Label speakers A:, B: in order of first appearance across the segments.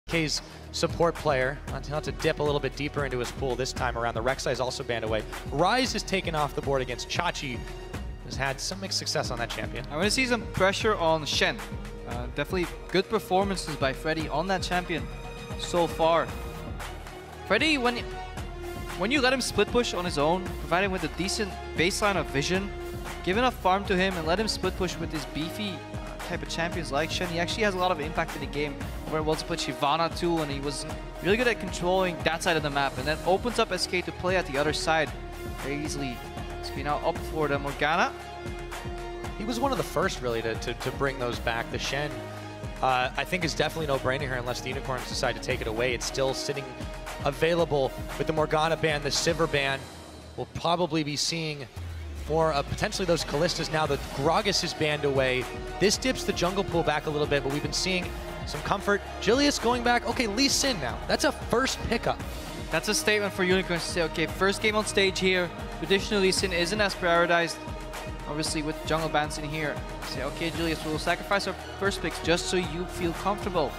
A: SK's support player, not to dip a little bit deeper into his pool this time around. The Rek'Sai is also banned away. Rise is taken off the board against Chachi, has had some mixed success on that champion.
B: I want to see some pressure on Shen. Definitely good performances by Freddy on that champion so far. Freddy, when you let him split push on his own, provide him with a decent baseline of vision, give enough farm to him and let him split push with his beefy type of champions like Shen, he actually has a lot of impact in the game. Where well split Shyvana too, and he was really good at controlling that side of the map, and then opens up SK to play at the other side very easily. SK now up for the Morgana.
A: He was one of the first really to bring those back. The Shen, I think, is definitely no-brainer here unless the Unicorns decide to take it away. It's still sitting available with the Morgana ban, the Sivir ban. We'll probably be seeing more potentially those Kallistas now. The Gragas is banned away. This dips the jungle pool back a little bit, but we've been seeing some comfort. Julius going back. Okay, Lee Sin now. That's a first pickup.
B: That's a statement for Unicorns to say, okay, first game on stage here. Traditionally, Sin isn't as prioritized. Obviously, with jungle bans in here, say, okay, Julius, we'll sacrifice our first picks just so you feel comfortable.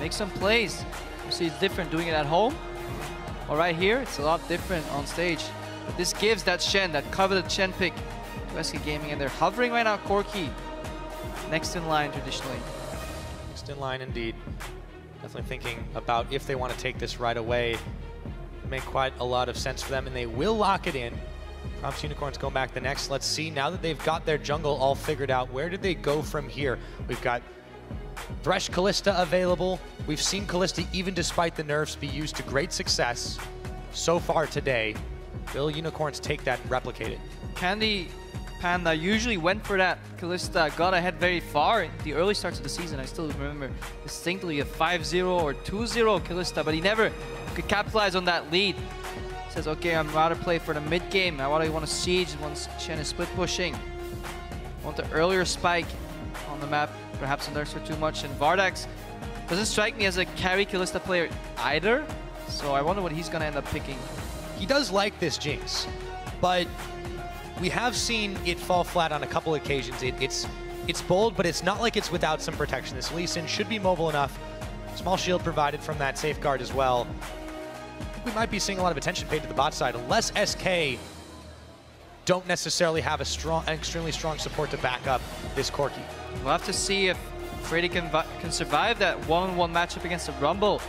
B: Make some plays. Obviously, it's different doing it at home. Or right here, it's a lot different on stage. But this gives that Shen, that coveted Shen pick to SK Gaming, and they're hovering right now, Corki. Next in line, traditionally.
A: Next in line, indeed. Definitely thinking about if they want to take this right away. It make quite a lot of sense for them, and they will lock it in. Prompts Unicorns going back the next. Let's see, now that they've got their jungle all figured out, where did they go from here? We've got Thresh Kallista available. We've seen Kallista, even despite the nerfs, be used to great success so far today. Will Unicorns take that and replicate it?
B: Candy Panda usually went for that. Kallista got ahead very far in the early starts of the season. I still remember distinctly a 5-0 or 2-0 Kallista, but he never could capitalize on that lead. Says, okay, I'm rather play for the mid game. I want to siege once Shen is split pushing. Want the earlier spike on the map. Perhaps the nerfs were too much. And Vardax doesn't strike me as a carry Kallista player either. So I wonder what he's going to end up picking.
A: He does like this Jinx, but we have seen it fall flat on a couple occasions. It's bold, but it's not like it's without some protection. This Lee Sin should be mobile enough. Small shield provided from that safeguard as well. We might be seeing a lot of attention paid to the bot side unless SK don't necessarily have an extremely strong support to back up this Corki.
B: We'll have to see if Freddy can survive that one-on-one matchup against the Rumble.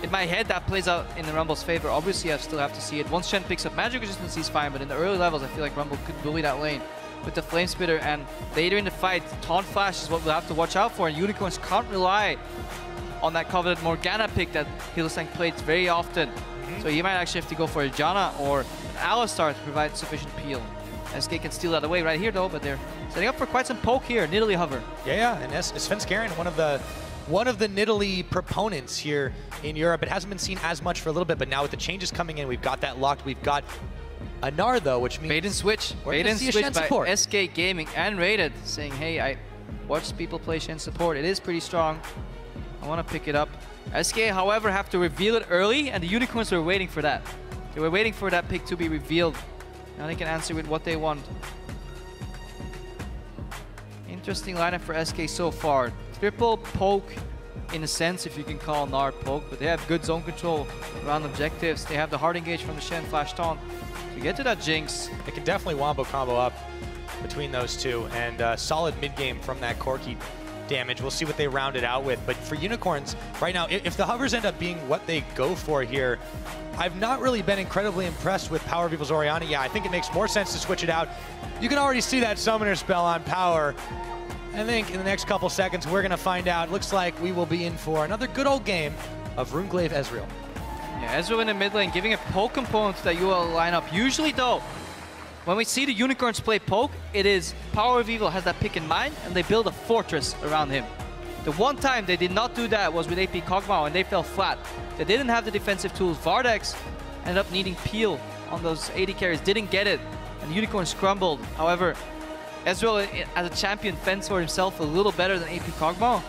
B: In my head, that plays out in the Rumble's favor. Obviously, I still have to see it. Once Shen picks up magic resistance, he's fine, but in the early levels, I feel like Rumble could bully that lane with the Flame Spitter, and later in the fight, Taunt Flash is what we'll have to watch out for, and Unicorns can't rely on that coveted Morgana pick that Hylissang plays very often. So he might actually have to go for a Janna or an Alistar to provide sufficient peel. SK can steal that away right here though, but they're setting up for quite some poke here. Nidalee hover.
A: Yeah, and Svenskeren, one of the Nidalee proponents here in Europe. It hasn't been seen as much for a little bit, but now with the changes coming in, we've got that locked. We've got Anar though, which means
B: bait and switch. Bait and switch by SK Gaming and Rated, saying, hey, I watched people play Shen support. It is pretty strong. I want to pick it up. SK, however, have to reveal it early, and the Unicorns were waiting for that. They were waiting for that pick to be revealed. Now they can answer with what they want. Interesting lineup for SK so far. Triple poke, in a sense, if you can call Nard poke, but they have good zone control around objectives. They have the hard engage from the Shen Flash Taunt to get to that Jinx.
A: They can definitely wombo combo up between those two, and solid mid game from that Corki damage. We'll see what they round it out with. But for Unicorns, right now, if the hovers end up being what they go for here, I've not really been incredibly impressed with Power of Evil's Orianna. Yeah, I think it makes more sense to switch it out. You can already see that Summoner spell on Power. I think in the next couple seconds, we're going to find out. Looks like we will be in for another good old game of Runeglaive Ezreal.
B: Yeah, Ezreal in the mid lane, giving a poke component to that UL lineup. Usually, though, when we see the Unicorns play poke, it is Power of Evil has that pick in mind, and they build a fortress around him. The one time they did not do that was with AP Kog'Maw, and they fell flat. They didn't have the defensive tools. Vardax ended up needing peel on those AD carries, didn't get it, and the Unicorns crumbled. However, Ezreal, as a champion, fends for himself a little better than AP Kog'Maw.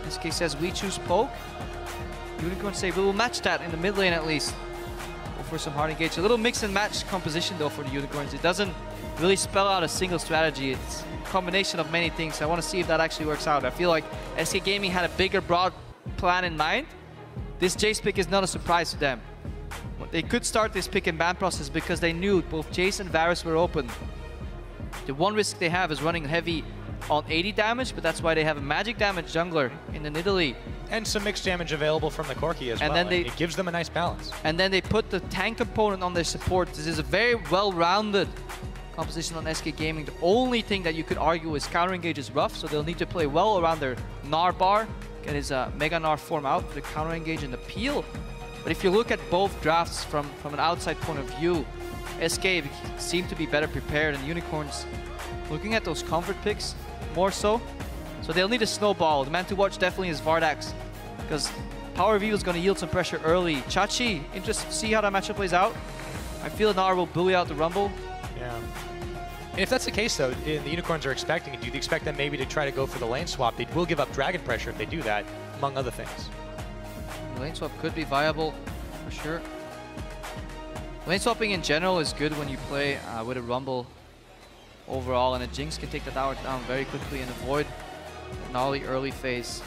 B: SK says, we choose poke. Unicorns say, we will match that in the mid lane at least. For some hard engage. A little mix and match composition though for the Unicorns. It doesn't really spell out a single strategy. It's a combination of many things. I want to see if that actually works out. I feel like SK Gaming had a bigger, broad plan in mind, this Jace pick is not a surprise to them. They could start this pick and ban process because they knew both Jace and Varus were open. The one risk they have is running heavy on 80 damage, but that's why they have a magic damage jungler in the Nidalee.
A: And some mixed damage available from the Corki as well.
B: Then
A: It gives them a nice balance.
B: And then they put the tank component on their support. This is a very well-rounded composition on SK Gaming. The only thing that you could argue is counter engage is rough, so they'll need to play well around their Gnar bar, get his Mega Gnar form out for the counter engage and the peel. But if you look at both drafts from an outside point of view, SK seem to be better prepared, and Unicorns looking at those comfort picks more so. So they'll need a snowball. The man to watch definitely is Vardax, because Power of Evil is going to yield some pressure early. Chachi, interested to see how that matchup plays out. I feel Gnar will bully out the Rumble.
A: Yeah. And if that's the case, though, and the Unicorns are expecting it, do you expect them maybe to try to go for the lane swap? They will give up dragon pressure if they do that, among other things.
B: The lane swap could be viable, for sure. Lane swapping in general is good when you play with a Rumble overall, and a Jinx can take the tower down very quickly and avoid an early phase.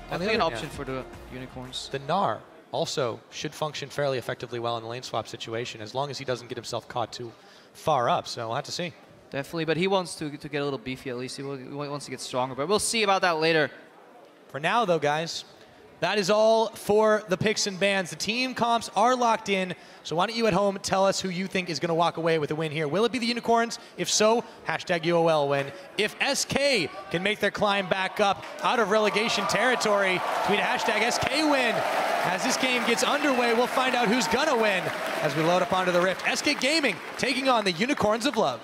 B: Definitely an option for the Unicorns.
A: The Gnar also should function fairly effectively well in the lane swap situation, as long as he doesn't get himself caught too far up, so we'll have to see.
B: Definitely, but he wants to get a little beefy at least. He wants to get stronger, but we'll see about that later.
A: For now, though, guys, that is all for the picks and bans. The team comps are locked in, so why don't you at home tell us who you think is going to walk away with a win here. Will it be the Unicorns? If so, hashtag UOL win. If SK can make their climb back up out of relegation territory, tweet hashtag SK win. As this game gets underway, we'll find out who's going to win as we load up onto the Rift. SK Gaming taking on the Unicorns of Love.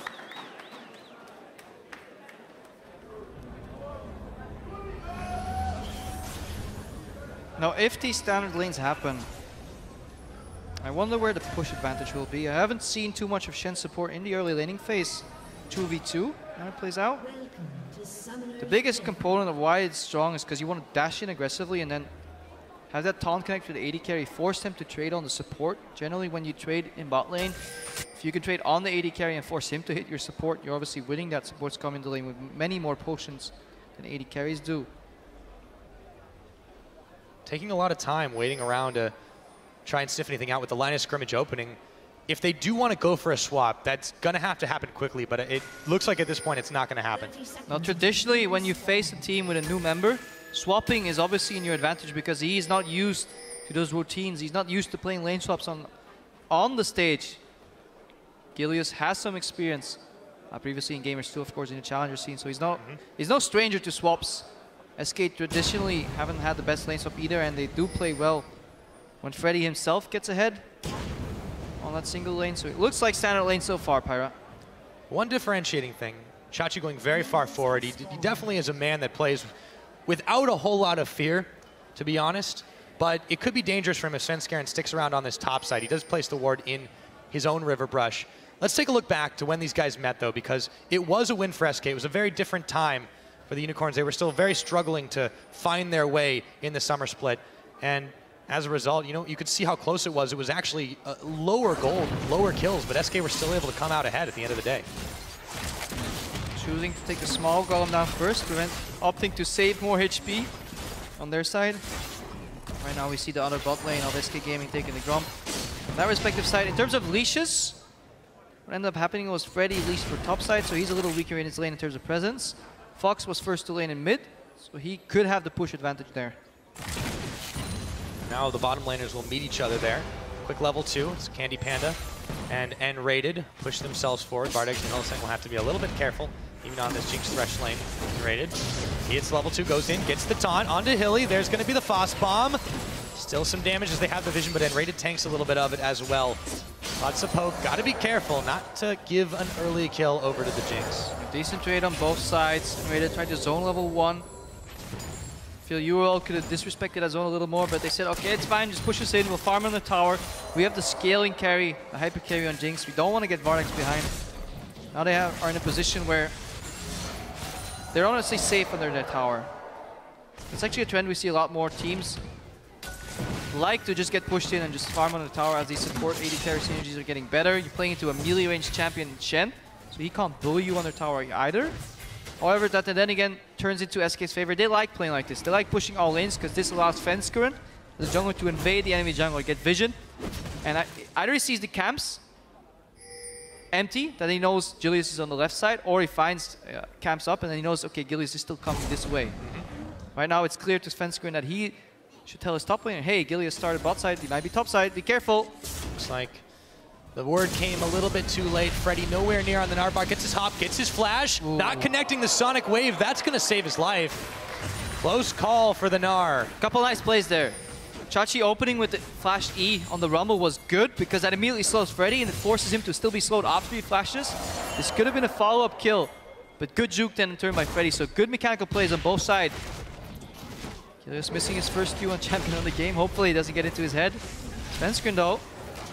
B: Now, if these standard lanes happen, I wonder where the push advantage will be. I haven't seen too much of Shen's support in the early laning phase. 2v2, how it plays out. The biggest component of why it's strong is because you want to dash in aggressively and then have that taunt connect with the AD carry, force him to trade on the support. Generally, when you trade in bot lane, if you can trade on the AD carry and force him to hit your support, you're obviously winning. That support's come into lane with many more potions than AD carries do.
A: Taking a lot of time waiting around to try and sniff anything out with the line of scrimmage opening. If they do want to go for a swap, that's going to have to happen quickly, but it looks like at this point it's not going to happen.
B: Now, traditionally, when you face a team with a new member, swapping is obviously in your advantage because he's not used to those routines. He's not used to playing lane swaps on the stage. Gilius has some experience, previously in Gamers 2, of course, in the Challenger scene, so he's no stranger to swaps. SK traditionally haven't had the best lane swap either, and they do play well when Freddy himself gets ahead on that single lane. So it looks like standard lane so far, Pyra.
A: One differentiating thing, Chachi going very far forward. He definitely is a man that plays without a whole lot of fear, to be honest, but it could be dangerous for him if Svenskeren sticks around on this top side. He does place the ward in his own river brush. Let's take a look back to when these guys met, though, because it was a win for SK. It was a very different time for the Unicorns. They were still very struggling to find their way in the summer split, and as a result, you could see how close it was. It was actually lower gold, lower kills, but SK were still able to come out ahead at the end of the day.
B: Choosing to take the small golem down first, opting to save more HP on their side. Right now we see the other bot lane of SK Gaming taking the Gromp on that respective side. In terms of leashes, what ended up happening was Freddy leashed for top side, so he's a little weaker in his lane in terms of presence. Fox was first to lane in mid, so he could have the push advantage there.
A: Now the bottom laners will meet each other there. Quick level 2, it's Candy Panda and N-Rated push themselves forward. Bardex and Millicent will have to be a little bit careful, even on this Jinx Thresh lane. N-Rated, he hits level 2, goes in, gets the taunt onto Hilly. There's going to be the Foss Bomb. Still some damage as they have the vision, but N-Rated tanks a little bit of it as well. Lots of poke, got to be careful not to give an early kill over to the Jinx.
B: Decent trade on both sides. N-Rated tried to zone level 1. Feel URL could have disrespected that zone a little more, but they said, okay, it's fine, just push us in, we'll farm on the tower. We have the scaling carry, the hyper carry on Jinx. We don't want to get Vardax behind. Now they are in a position where they're honestly safe under their tower. It's actually a trend we see a lot more teams like to just get pushed in and just farm on the tower as these support AD carry synergies are getting better. You're playing into a melee range champion, Shen, so he can't bully you on their tower either. However, that then again turns into SK's favor. They like playing like this. They like pushing all lanes because this allows Fenskuren, the jungler, to invade the enemy jungler, get vision. And either he sees the camps empty, that he knows Gilius is on the left side, or he finds camps up and then he knows, okay, Gilius is still coming this way. Right now it's clear to Fenskuren that he should tell his top laner, hey, Gilius started bot side, he might be top side, be careful.
A: Looks like the word came a little bit too late. Freddy nowhere near on the Narbot, gets his hop, gets his flash, not connecting the Sonic Wave. That's gonna save his life. Close call for the Gnar.
B: Couple nice plays there. Chachi opening with the flash E on the Rumble was good because that immediately slows Freddy and it forces him to still be slowed after he flashes. This could have been a follow-up kill, but good juke then in turn by Freddy. So good mechanical plays on both sides. Gilius missing his first Q on champion of the game. Hopefully he doesn't get into his head. Svenskeren though.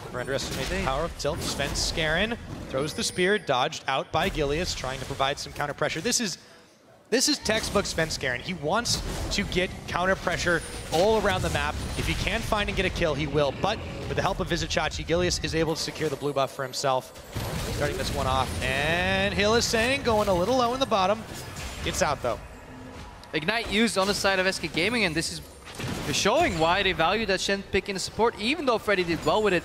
A: Never underestimate the power of tilt. Svenskeren throws the spear, dodged out by Gilius, trying to provide some counter pressure. This is textbook Svenskeren. He wants to get counter pressure all around the map. If he can find and get a kill, he will. But with the help of Vizicachi, Gilius is able to secure the blue buff for himself. Starting this one off. And Hylissang going a little low in the bottom. Gets out though. Ignite
B: used on the side of SK Gaming, and this is showing why they value that Shen pick in the support, even though Freddy did well with it.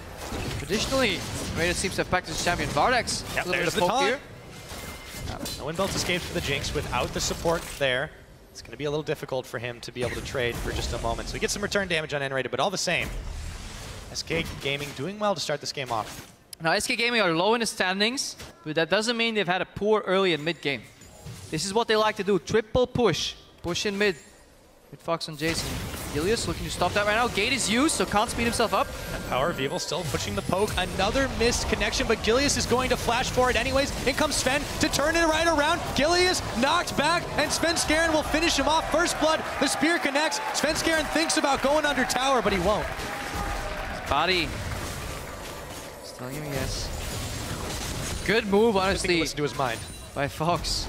B: Traditionally, Raiden seems to have practiced champion Vardex.
A: Yep, there's the taunt. No inbuilt escapes for the Jinx without the support there. It's going to be a little difficult for him to be able to trade for just a moment. So he gets some return damage on N-rated, but all the same, SK Gaming doing well to start this game off.
B: Now SK Gaming are low in the standings, but that doesn't mean they've had a poor early and mid game. This is what they like to do, triple push. Push in mid with Fox and Jason. Gilius looking to stop that right now. Gate is used, so can't speed himself up.
A: And Power of Evil still pushing the poke. Another missed connection, but Gilius is going to flash for it anyways. In comes Sven to turn it right around. Gilius knocked back, and Svenskeren will finish him off. First blood, the spear connects. Svenskeren thinks about going under tower, but he won't.
B: His body is telling him yes. Good move, honestly.
A: Listen to his mind.
B: By Fox.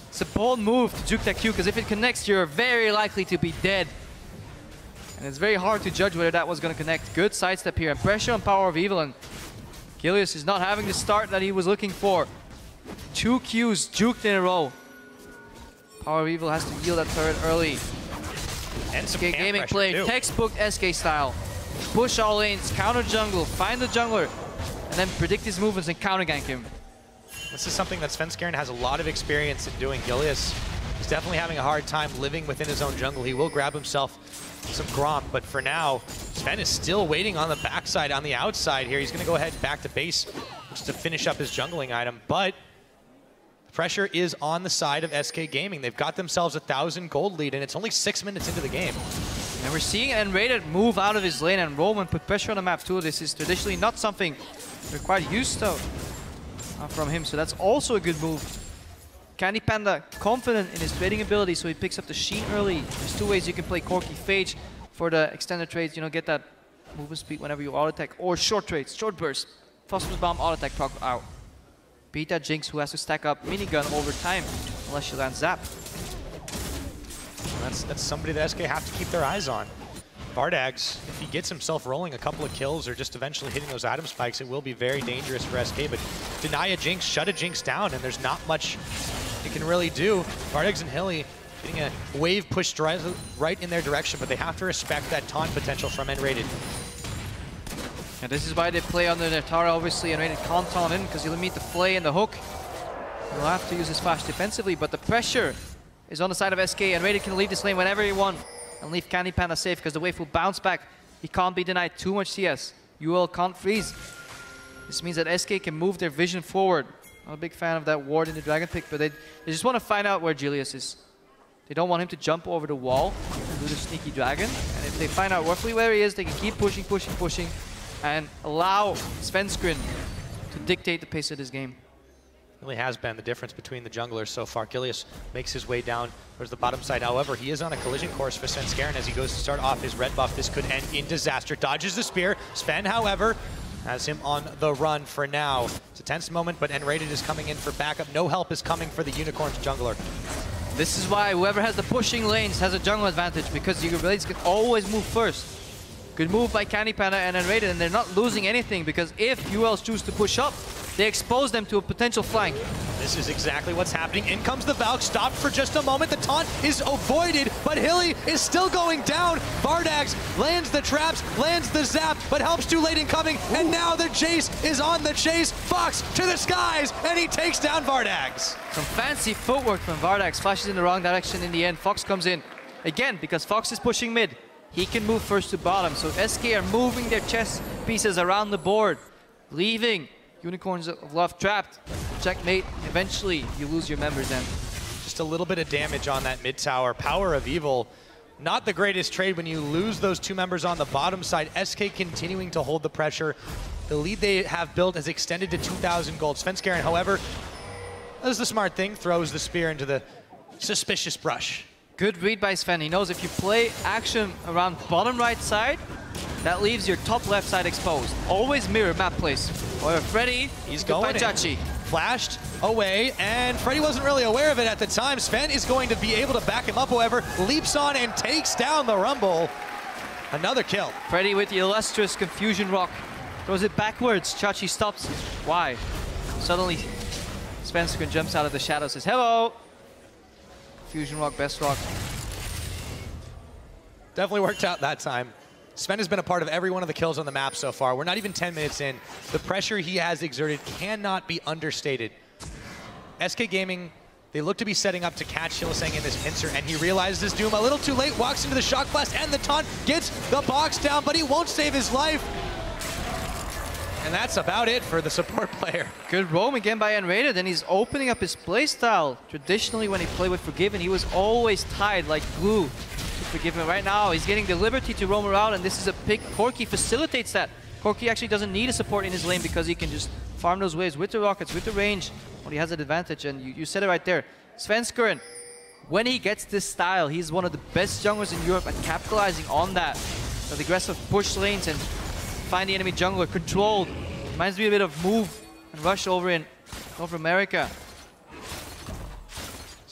B: It's a bold move to juke that Q, because if it connects, you're very likely to be dead. And it's very hard to judge whether that was going to connect. Good sidestep here, and pressure on Power of Evil, and Gilius is not having the start that he was looking for. 2 Qs juked in a row. Power of Evil has to yield that turret early.
A: And some
B: SK Gaming play textbook SK style. Push all lanes, counter jungle, find the jungler, and then predict his movements and counter gank him.
A: This is something that Svenskeren has a lot of experience in doing. Gilius is definitely having a hard time living within his own jungle. He will grab himself some Gromp, but for now, Sven is still waiting on the backside, on the outside here. He's going to go ahead back to base just to finish up his jungling item, but the pressure is on the side of SK Gaming. They've got themselves a 1,000 gold lead, and it's only 6 minutes into the game.
B: And we're seeing N-rated move out of his lane, and Roman put pressure on the map too. This is traditionally not something we're quite used to from him, so that's also a good move. Candy Panda confident in his trading ability, so he picks up the Sheen early. There's 2 ways you can play Corki Phage for the extended trades, you know, get that movement speed whenever you auto attack, or short trades, short burst, Phosphorus Bomb, auto attack, proc out. Beat that Jinx who has to stack up minigun over time, unless she lands Zap.
A: That's somebody that SK have to keep their eyes on. Bardags, if he gets himself rolling a couple of kills or just eventually hitting those item spikes, it will be very dangerous for SK, but deny a Jinx, shut a Jinx down, and there's not much he can really do. Bardags and Hilly getting a wave pushed right in their direction, but they have to respect that taunt potential from N-rated.
B: And this is why they play under their tower, obviously. N-rated can't taunt in because he'll meet the flay and the hook. He'll have to use his flash defensively, but the pressure is on the side of SK. N-rated can leave this lane whenever he wants and leave Candy Panda safe because the wave will bounce back. He can't be denied too much CS. UL can't freeze. This means that SK can move their vision forward. I'm a big fan of that ward in the Dragon pick, but they just want to find out where Gilius is. They don't want him to jump over the wall and do the sneaky dragon. And if they find out roughly where he is, they can keep pushing, pushing, pushing, and allow Svenskeren to dictate the pace of this game.
A: Really has been the difference between the junglers so far. Gilius makes his way down towards the bottom side. However, he is on a collision course for Svenskeren as he goes to start off his red buff. This could end in disaster. Dodges the spear. Sven, however, has him on the run for now. It's a tense moment, but N-rated is coming in for backup. No help is coming for the Unicorns jungler.
B: This is why whoever has the pushing lanes has a jungle advantage, because your blades can always move first. Good move by Candy Panda and N-rated, and they're not losing anything, because if ULs choose to push up, they expose them to a potential flank.
A: This is exactly what's happening. In comes the Valk, stopped for just a moment. The taunt is avoided, but Hilly is still going down. Vardags lands the traps, lands the zap, but helps too late in coming. Ooh. And now the Jace is on the chase. Fox to the skies, and he takes down Vardags.
B: Some fancy footwork from Vardags, flashes in the wrong direction in the end. Fox comes in. Again, because Fox is pushing mid, he can move first to bottom. So SK are moving their chess pieces around the board, leaving Unicorns of Love trapped. Checkmate. Eventually, you lose your members then.
A: Just a little bit of damage on that mid tower. Power of Evil, not the greatest trade when you lose those 2 members on the bottom side. SK continuing to hold the pressure. The lead they have built has extended to 2,000 gold. Svenskeren, however, does the smart thing, throws the spear into the suspicious brush.
B: Good read by Sven. He knows if you play action around bottom right side, that leaves your top left side exposed. Always mirror map plays. However, Freddy,
A: he's going
B: by Chachi.
A: Flashed away, and Freddy wasn't really aware of it at the time. Sven is going to be able to back him up, however, leaps on and takes down the Rumble. Another kill.
B: Freddy with the illustrious Confusion Rock. Throws it backwards. Chachi stops. Why? Suddenly, Svenskeren jumps out of the shadows, says, hello. Fusion Rock, best rock.
A: Definitely worked out that time. Sven has been a part of every one of the kills on the map so far. We're not even 10 minutes in. The pressure he has exerted cannot be understated. SK Gaming, they look to be setting up to catch Hylissang in this pincer, and he realizes his doom a little too late, walks into the shock blast and the taunt, gets the box down, but he won't save his life. And that's about it for the support player.
B: Good roam again by Unrated, and he's opening up his playstyle. Traditionally, when he played with Forgiven, he was always tied like glue to Forgiven. Right now, he's getting the liberty to roam around, and this is a pick. Corki facilitates that. Corki actually doesn't need a support in his lane because he can just farm those waves with the rockets, with the range, when he has an advantage, and you said it right there. Svenskeren, when he gets this style, he's one of the best junglers in Europe at capitalizing on that. So the aggressive push lanes and find the enemy jungler controlled. Reminds me a bit of Move and Rush over in North America.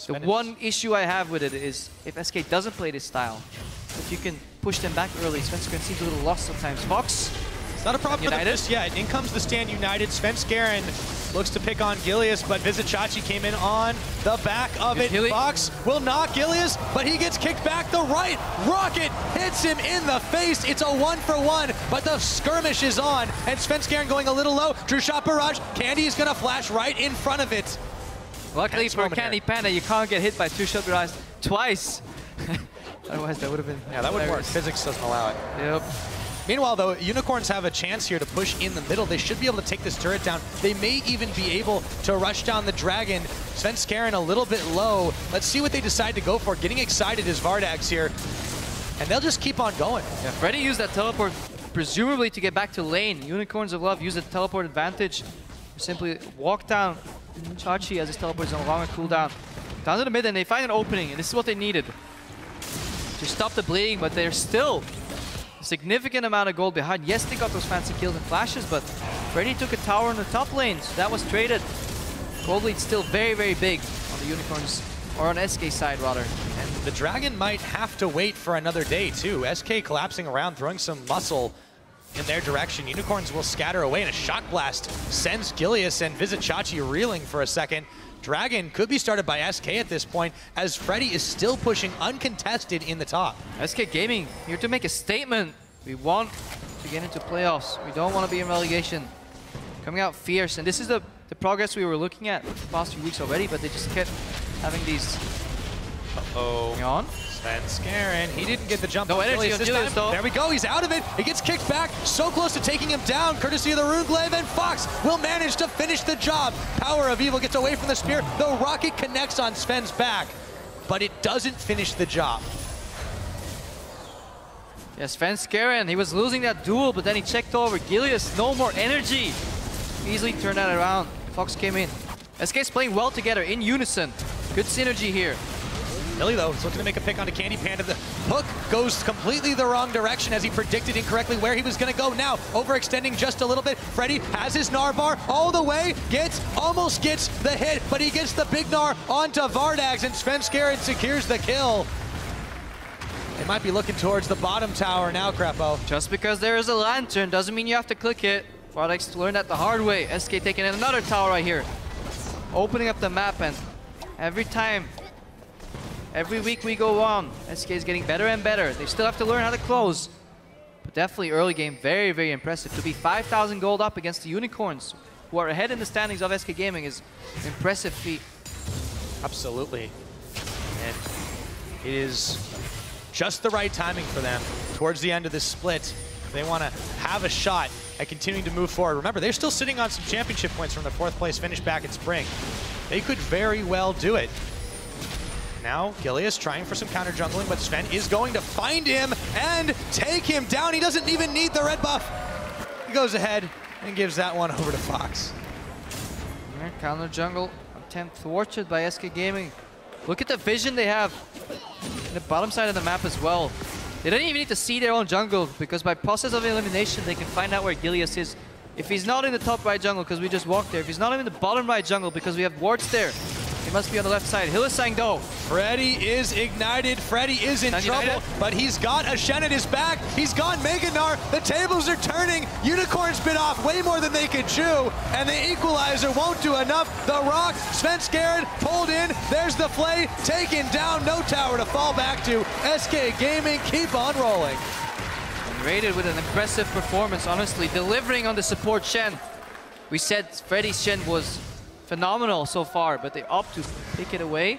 B: The one issue I have with it is if SK doesn't play this style, if you can push them back early, Svenskeren seems a little lost sometimes. Fox,
A: it's not a problem
B: United.
A: Just yet. In comes the stand United. Svenskeren looks to pick on Gilius, but Vizicachi came in on the back of it. Fox will knock Gilius, but he gets kicked back. The right rocket hits him in the face. It's a 1-for-1, but the skirmish is on, and Svenskeren going a little low. True shot barrage. Candy is gonna flash right in front of it.
B: Luckily for Candy Panda, you can't get hit by True shot barrage twice. Otherwise, that would have been
A: that would work. Physics doesn't allow it.
B: Yep.
A: Meanwhile, though, Unicorns have a chance here to push in the middle. They should be able to take this turret down. They may even be able to rush down the Dragon. Svenskeren a little bit low. Let's see what they decide to go for. Getting excited is Vardags here. And they'll just keep on going.
B: Yeah, Freddy used that teleport, presumably to get back to lane. Unicorns of Love use the teleport advantage. Simply walk down. Chachi as his teleport is on a longer cooldown. Down to the mid, and they find an opening, and this is what they needed to stop the bleeding, but they're still significant amount of gold behind. Yes, they got those fancy kills and flashes, but Freddy took a tower in the top lane, so that was traded. Gold lead's still very, very big on the Unicorns, or on SK side rather.
A: And the Dragon might have to wait for another day too. SK collapsing around, throwing some muscle in their direction. Unicorns will scatter away, and a shock blast sends Gilius and Vizicachi reeling for a second. Dragon could be started by SK at this point, as Freddy is still pushing uncontested in the top.
B: SK Gaming here to make a statement. We want to get into playoffs. We don't want to be in relegation. Coming out fierce, and this is the progress we were looking at the past few weeks already, but they just kept having these.
A: Uh-oh.
B: On.
A: Svenskeren, he didn't get the jump.
B: No energy on Gilius though.
A: There we go, he's out of it. He gets kicked back, so close to taking him down, courtesy of the Rune Glaive, and Fox will manage to finish the job. Power of Evil gets away from the spear. The rocket connects on Sven's back, but it doesn't finish the job.
B: Yes, Svenskeren, he was losing that duel, but then he checked over. Gilius, no more energy. Easily turned that around. Fox came in. SK's playing well together, in unison. Good synergy here.
A: Billy, though, is looking to make a pick onto Candy Panda. The hook goes completely the wrong direction as he predicted incorrectly where he was going to go. Now, overextending just a little bit. Freddy has his Gnar bar all the way, almost gets the hit, but he gets the big Gnar onto Vardags, and Svenskeren secures the kill. They might be looking towards the bottom tower now, Crepo.
B: Just because there is a lantern doesn't mean you have to click it. Vardex learned that the hard way. SK taking another tower right here. Opening up the map, and every week we go on, SK is getting better and better. They still have to learn how to close. But definitely early game, very, very impressive. To be 5,000 gold up against the Unicorns, who are ahead in the standings of SK Gaming, is an impressive feat.
A: Absolutely. And it is just the right timing for them towards the end of this split. They want to have a shot at continuing to move forward. Remember, they're still sitting on some championship points from their 4th place finish back in spring. They could very well do it. Now, Gilius trying for some counter jungling, but Sven is going to find him and take him down. He doesn't even need the red buff. He goes ahead and gives that one over to Fox.
B: Yeah, counter jungle attempt thwarted by SK Gaming. Look at the vision they have in the bottom side of the map as well. They don't even need to see their own jungle, because by process of elimination, they can find out where Gilius is. If he's not in the top right jungle, because we just walked there, if he's not in the bottom right jungle, because we have wards there, he must be on the left side. Hylissang though.
A: Freddy is ignited. Freddy is in trouble, but he's got a Shen at his back. He's got Mega Gnar. The tables are turning. Unicorns bit off way more than they could chew, and the equalizer won't do enough. The rock, Svenskeren pulled in. There's the flay, taken down. No tower to fall back to. SK Gaming keep on rolling.
B: And rated with an impressive performance, honestly, delivering on the support Shen. We said Freddy's Shen was phenomenal so far, but they opt to pick it away.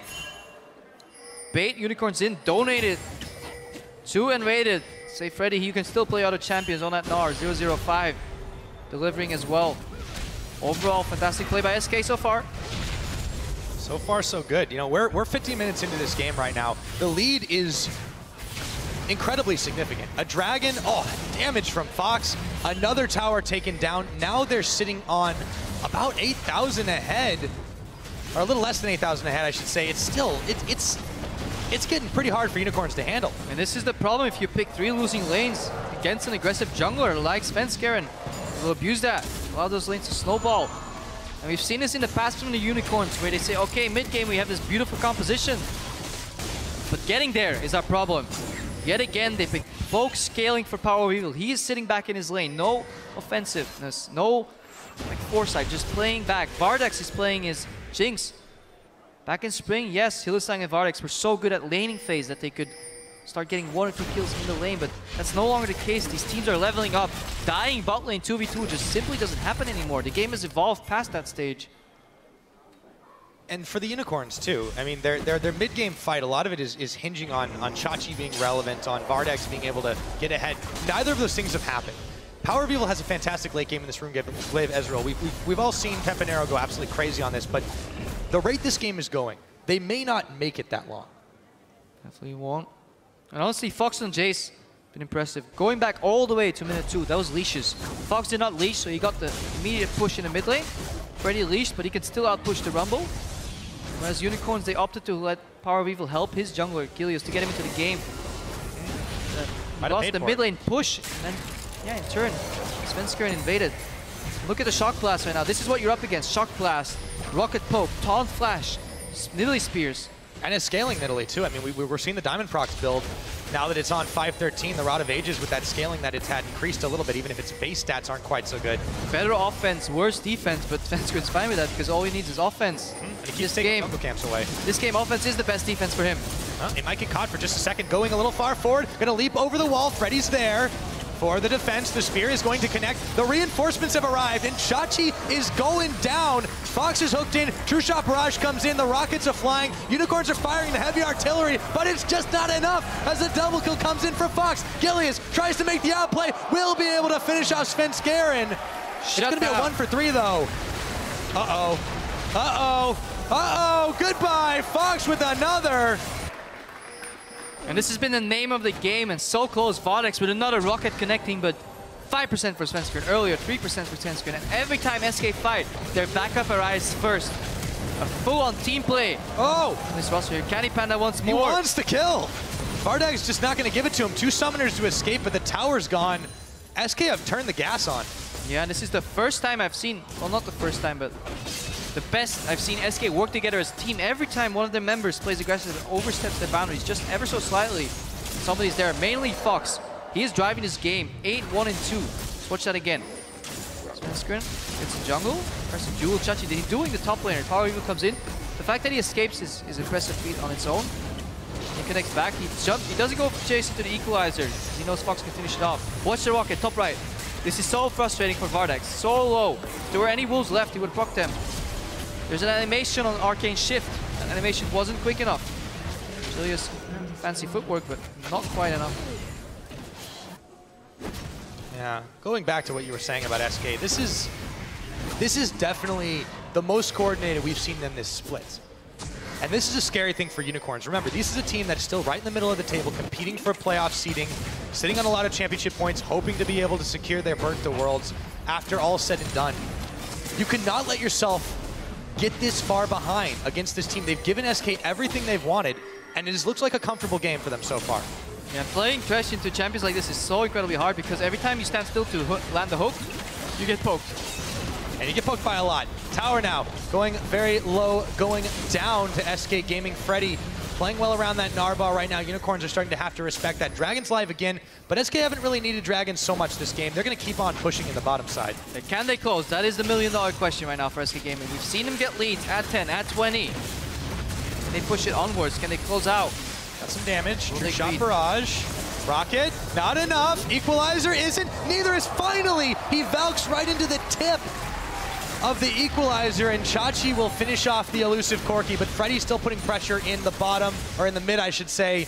B: Bait Unicorns in, donated to and rated. Say Freddy, you can still play other champions on that Gnar. 005 delivering as well. Overall, fantastic play by SK so far.
A: So far, so good. You know, we're 15 minutes into this game right now. The lead is incredibly significant. A dragon, damage from Fox. Another tower taken down. Now they're sitting on about 8,000 ahead, or a little less than 8,000 ahead, I should say. It's still, it's getting pretty hard for Unicorns to handle.
B: And this is the problem if you pick 3 losing lanes against an aggressive jungler like Svenskeren. Will abuse that, allow those lanes to snowball. And we've seen this in the past from the Unicorns, where they say, okay, mid-game we have this beautiful composition, but getting there is our problem. Yet again, they pick Poke scaling for Power of Evil. He is sitting back in his lane. No offensiveness, no like foresight, just playing back. Vardex is playing his Jinx. Back in spring, yes, Hylissang and Vardex were so good at laning phase that they could start getting 1 or 2 kills in the lane, but that's no longer the case. These teams are leveling up. Dying bot lane 2v2 just simply doesn't happen anymore. The game has evolved past that stage.
A: And for the Unicorns too, I mean, their mid-game fight, a lot of it is hinging on Chachi being relevant, on Vardex being able to get ahead. Neither of those things have happened. Power of Evil has a fantastic late game in this room, Glaive Ezreal. We've all seen Pepinero go absolutely crazy on this, but the rate this game is going, they may not make it that long.
B: Definitely won't. And honestly, Fox and Jace, been impressive. Going back all the way to minute 2, that was leashes. Fox did not leash, so he got the immediate push in the mid lane. Freddy leashed, but he can still outpush the Rumble. Whereas Unicorns, they opted to let Power of Evil help his jungler, Gilius, to get him into the game. He lost the mid lane push, and then, yeah, in turn, Svenskeren invaded. Look at the Shock Blast right now. This is what you're up against. Shock Blast, Rocket Poke, Taunt Flash, Nidalee Spears.
A: And it's scaling Nidalee too. I mean, we're seeing the Diamond Procs build. Now that it's on 513, the Rod of Ages, with that scaling that it's had increased a little bit, even if its base stats aren't quite so good.
B: Better offense, worse defense, but Svenskeren's fine with that because all he needs is offense.
A: And he keeps taking jungle camps away.
B: This game, offense is the best defense for him.
A: He might get caught for just a second, going a little far forward. Gonna leap over the wall. Freddy's there. For the defense, the spear is going to connect. The reinforcements have arrived, and Chachi is going down. Fox is hooked in. True Shot Barrage comes in. The rockets are flying. Unicorns are firing the heavy artillery, but it's just not enough as the double kill comes in for Fox. Gilius tries to make the outplay. Will be able to finish off Svenskeren. It's going to be a 1 for 3, though. Uh-oh. Uh-oh. Uh-oh. Goodbye. Fox with another.
B: And this has been the name of the game, and so close. Vardex with another rocket connecting, but 5% for Svenskeren earlier, 3% for Svenskeren. And every time SK fight, their backup arrives first. A full-on team play.
A: Oh!
B: This roster here. Candy Panda wants more.
A: He wants to kill. Vardex just not going to give it to him. 2 summoners to escape, but the tower's gone. SK have turned the gas on.
B: Yeah, and this is the first time I've seen, well, not the first time, but the best I've seen SK work together as a team. Every time one of their members plays aggressive and oversteps their boundaries just ever so slightly, somebody's there. Mainly Fox. He is driving this game 8-1-2. Let's watch that again. screen. It's a jungle. There's a dual Chachi. He's doing the top laner. Power Evil comes in. The fact that he escapes is impressive feat on its own. He connects back. He jumps. He doesn't go chase into the equalizer. He knows Fox can finish it off. Watch the rocket, top right. This is so frustrating for Vardax. So low. If there were any wolves left, he would proc them. There's an animation on Arcane Shift. That animation wasn't quick enough. Julius, fancy footwork, but not quite enough.
A: Yeah, going back to what you were saying about SK, this is definitely the most coordinated we've seen them this split. And this is a scary thing for Unicorns. Remember, this is a team that's still right in the middle of the table, competing for playoff seeding, sitting on a lot of championship points, hoping to be able to secure their berth to Worlds after all said and done. You cannot let yourself get this far behind against this team. They've given SK everything they've wanted, and it looks like a comfortable game for them so far.
B: Yeah, playing Thresh into champions like this is so incredibly hard because every time you stand still to land the hook, you get poked.
A: And you get poked by a lot. Tower now going very low, going down to SK Gaming. Freddy playing well around that Narbar right now. Unicorns are starting to have to respect that. Dragon's live again, but SK haven't really needed Dragon so much this game. They're going to keep on pushing in the bottom side.
B: Can they close? That is the million-dollar question right now for SK Gaming. We've seen them get leads at 10, at 20. Can they push it onwards? Can they close out?
A: Got some damage. True shot barrage. Rocket, not enough. Equalizer isn't. Neither is finally. He valks right into the tip of the equalizer, and Chachi will finish off the elusive Corki, but Freddy's still putting pressure in the bottom, or in the mid, I should say.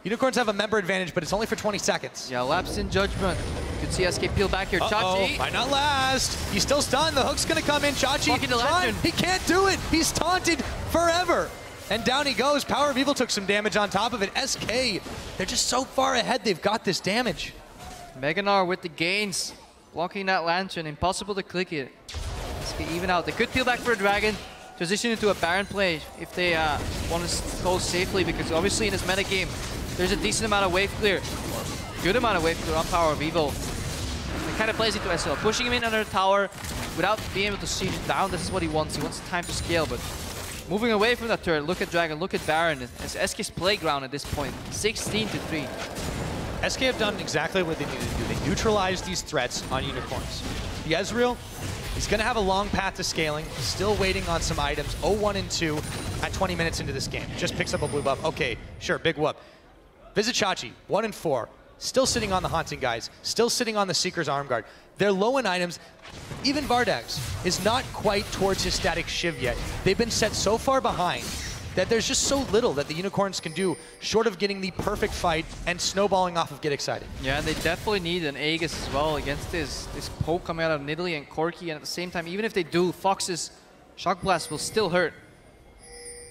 A: Unicorns have a member advantage, but it's only for 20 seconds.
B: Yeah, lapse in judgment. You can see SK peel back here. Chachi.
A: Might not last. He's still stunned. The hook's going to come in. Chachi, he can't do it. He's taunted forever. And down he goes. Power of Evil took some damage on top of it. SK, they're just so far ahead. They've got this damage.
B: Meganar with the gains. Blocking that lantern. Impossible to click it. SK even out. They could peel back for a Dragon. Transition into a Baron play if they want to close safely, because obviously in this meta game, there's a decent amount of wave clear. Good amount of wave clear on Power of Evil. It kind of plays into SL. Pushing him in under the tower without being able to siege it down. This is what he wants. He wants time to scale, but moving away from that turret, look at Dragon, look at Baron. It's SK's playground at this point, 16-3.
A: SK have done exactly what they needed to do. They neutralized these threats on Unicorns. The Ezreal, he's going to have a long path to scaling, still waiting on some items. 0-1 and 2 at 20 minutes into this game. Just picks up a blue buff. Okay, sure, big whoop. Visit Chachi, 1 and 4. Still sitting on the Haunting Guys, still sitting on the Seeker's Arm Guard. They're low in items. Even Vardax is not quite towards his static Shiv yet. They've been set so far behind that there's just so little that the Unicorns can do short of getting the perfect fight and snowballing off of Get Excited.
B: Yeah, and they definitely need an Aegis as well against this poke coming out of Nidalee and Corki, and at the same time, even if they do, Fox's Shock Blast will still hurt.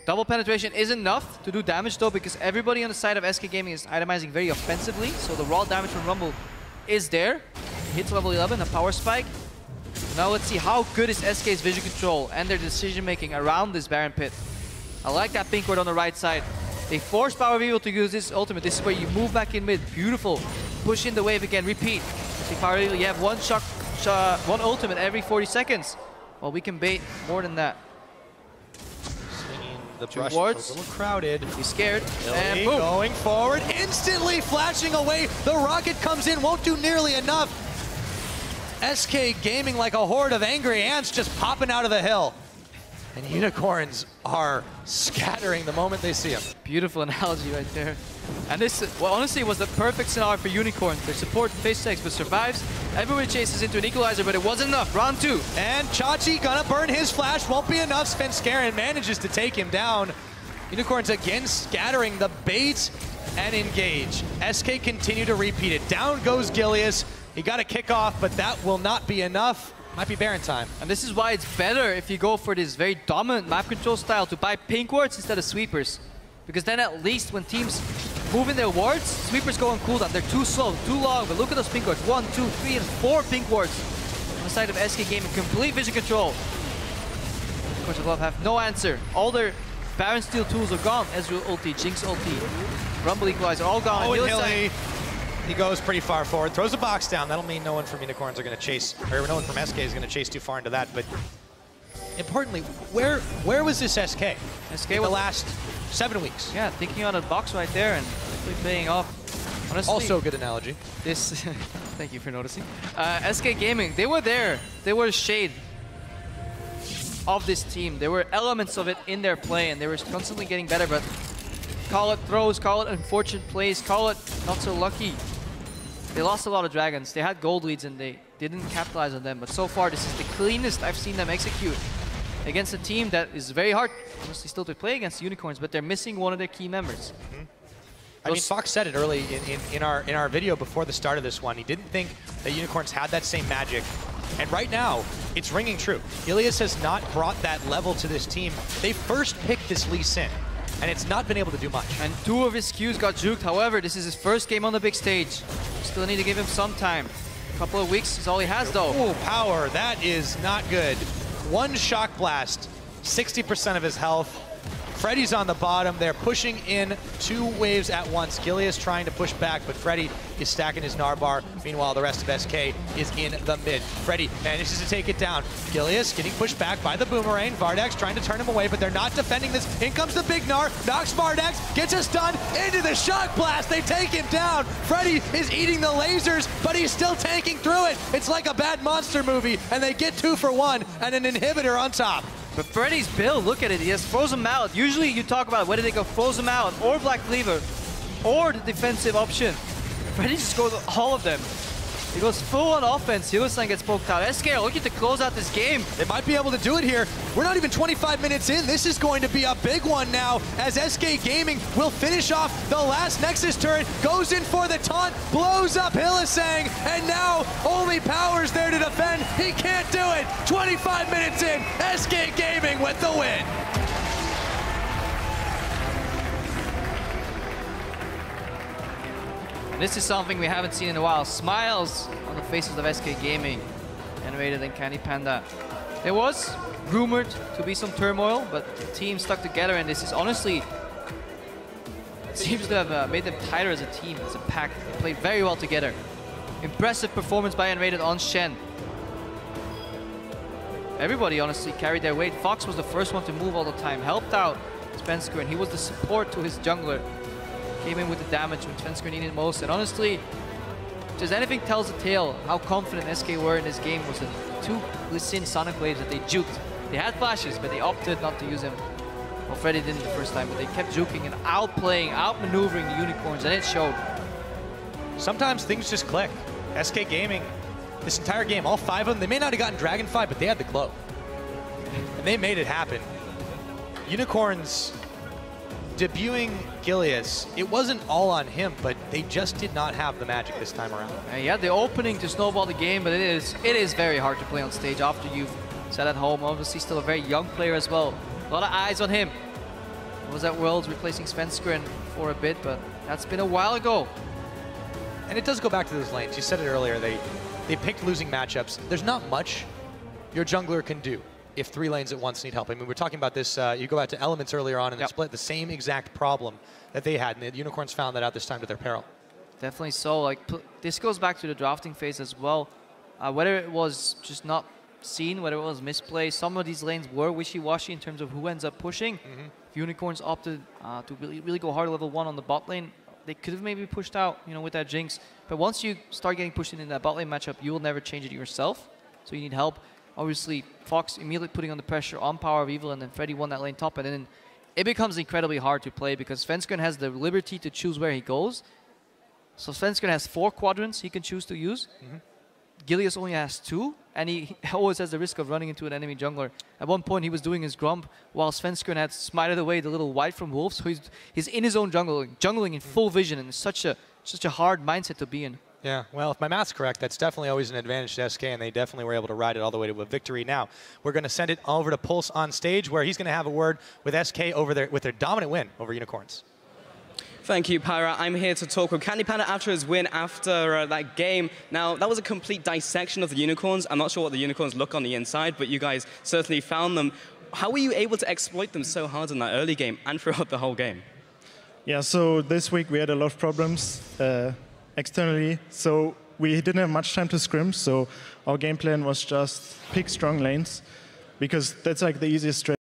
B: Double penetration is enough to do damage though, because everybody on the side of SK Gaming is itemizing very offensively, so the raw damage from Rumble is there. Hits level 11, a power spike. Now let's see how good is SK's vision control and their decision making around this Baron pit. I like that pink ward on the right side. They force Power of Evil to use this ultimate. This is where you move back in mid. Beautiful. Push in the wave again, repeat. See Power of Evil, you have one ultimate every 40 seconds. Well, we can bait more than that.
A: The brush is a little crowded.
B: He's scared. And boom.
A: Going forward, instantly flashing away. The rocket comes in, won't do nearly enough. SK Gaming like a horde of angry ants just popping out of the hill. And Unicorns are scattering the moment they see him.
B: Beautiful analogy right there. And this, well, honestly, was the perfect scenario for Unicorns. Their support face takes but survives. Everybody chases into an equalizer, but it wasn't enough. Round 2.
A: And Chachi gonna burn his flash. Won't be enough. Svenskeren manages to take him down. Unicorns again scattering the bait and engage. SK continue to repeat it. Down goes Gilius. He got a kick off, but that will not be enough. Might be Baron time.
B: And this is why it's better if you go for this very dominant map control style to buy pink wards instead of sweepers. Because then at least when teams move in their wards, sweepers go on cooldown. They're too slow, too long, but look at those pink wards. 1, 2, 3, and 4 pink wards on the side of SK Gaming. Complete vision control. Of course, Glove have no answer. All their Baron Steel tools are gone. Ezreal ulti, Jinx ulti, Rumble Equalizer, all gone.
A: Oh, and Hilly, he goes pretty far forward, throws a box down. That'll mean no one from Unicorns are going to chase, or no one from SK is going to chase too far into that. But importantly, where was this SK?
B: SK
A: in the last 7 weeks?
B: Yeah, thinking on a box right there and really paying off. Honestly,
A: also a good analogy.
B: This, thank you for noticing. SK Gaming, they were there. They were shade of this team. There were elements of it in their play, and they were constantly getting better, but call it throws, call it unfortunate plays, call it not so lucky. They lost a lot of dragons. They had gold leads, and they didn't capitalize on them, but so far this is the cleanest I've seen them execute against a team that is very hard, honestly, still to play against Unicorns, but they're missing one of their key members.
A: I mean, Fox said it early in our video before the start of this one. He didn't think that Unicorns had that same magic. And right now, it's ringing true. Ilias has not brought that level to this team. They first picked this Lee Sin, and it's not been able to do much.
B: And 2 of his Qs got juked. However, this is his first game on the big stage. Still need to give him some time. A couple of weeks is all he has, though.
A: Oh, power. That is not good. 1 shock blast, 60% of his health. Freddy's on the bottom. They're pushing in 2 waves at once. Gilius trying to push back, but Freddy is stacking his Narbar. Meanwhile, the rest of SK is in the mid. Freddy manages to take it down. Gilius getting pushed back by the Boomerang. Vardax trying to turn him away, but they're not defending this. In comes the Big Gnar. Knocks Vardax, gets a stun into the shock blast. They take him down. Freddy is eating the lasers, but he's still tanking through it. It's like a bad monster movie, and they get 2 for 1 and an inhibitor on top.
B: But Freddy's build, look at it, he has Frozen Mallet. Usually you talk about whether they go Frozen Mallet or Black Cleaver or the defensive option. Freddy just goes all of them. He goes full on offense. Hylissang gets poked out. SK are looking to close out this game.
A: They might be able to do it here. We're not even 25 minutes in. This is going to be a big one now as SK Gaming will finish off the last Nexus turret, goes in for the taunt, blows up Hylissang, and now only Power's there to defend. He can't do it. 25 minutes in, SK Gaming with the win.
B: This is something we haven't seen in a while. Smiles on the faces of SK Gaming, Generated and Candy Panda. There was rumored to be some turmoil, but the team stuck together, and this is honestly, it seems to have made them tighter as a team, as a pack. They played very well together. Impressive performance by Generated on Shen. Everybody honestly carried their weight. Fox was the first one to move all the time, helped out Spencer, and he was the support to his jungler. Came in with the damage when Svensker needed most, and honestly, if there's anything tells the tale how confident SK were in this game was the 2 Lee Sin Sonic Waves that they juked. They had flashes, but they opted not to use them. Well, Freddy didn't the first time, but they kept juking and outplaying, outmaneuvering the Unicorns, and it showed.
A: Sometimes things just click. SK Gaming, this entire game, all 5 of them, they may not have gotten Dragonfly, but they had the glow. And they made it happen. Unicorns debuting Gilius, it wasn't all on him, but they just did not have the magic this time around.
B: He had the opening to snowball the game, but it is very hard to play on stage after you've sat at home. Obviously still a very young player as well. A lot of eyes on him. He was at Worlds replacing Svenskeren for a bit, but that's been a while ago.
A: And it does go back to those lanes. You said it earlier, they picked losing matchups. There's not much your jungler can do if 3 lanes at once need help. I mean, we're talking about this, you go out to Elements earlier on in the split, the same exact problem that they had, and the Unicorns found that out this time to their peril.
B: Definitely so. Like, this goes back to the drafting phase as well. Whether it was just not seen, whether it was misplay, some of these lanes were wishy-washy in terms of who ends up pushing. If Unicorns opted to really go hard level 1 on the bot lane, they could have maybe pushed out, you know, with that Jinx. But once you start getting pushed in that bot lane matchup, you will never change it yourself. So you need help. Obviously, Fox immediately putting on the pressure on Power of Evil, and then Freddy won that lane top, and then it becomes incredibly hard to play because Svenskeren has the liberty to choose where he goes. So Svenskeren has 4 quadrants he can choose to use. Gilius only has 2, and he always has the risk of running into an enemy jungler. At one point, he was doing his Grump, while Svenskeren had smited away the little white from Wolf, so he's in his own jungling in full vision, and it's such a hard mindset to be in.
A: Yeah, well, if my math's correct, that's definitely always an advantage to SK, and they definitely were able to ride it all the way to a victory. Now, we're going to send it over to Pulse on stage, where he's going to have a word with SK with their dominant win over Unicorns.
C: Thank you, Pyra. I'm here to talk with Candy Panda after his win after that game. Now, that was a complete dissection of the Unicorns. I'm not sure what the Unicorns look on the inside, but you guys certainly found them. How were you able to exploit them so hard in that early game and throughout the whole game?
D: Yeah, so this week we had a lot of problems externally, so we didn't have much time to scrim, so our game plan was just pick strong lanes, because that's like the easiest strategy.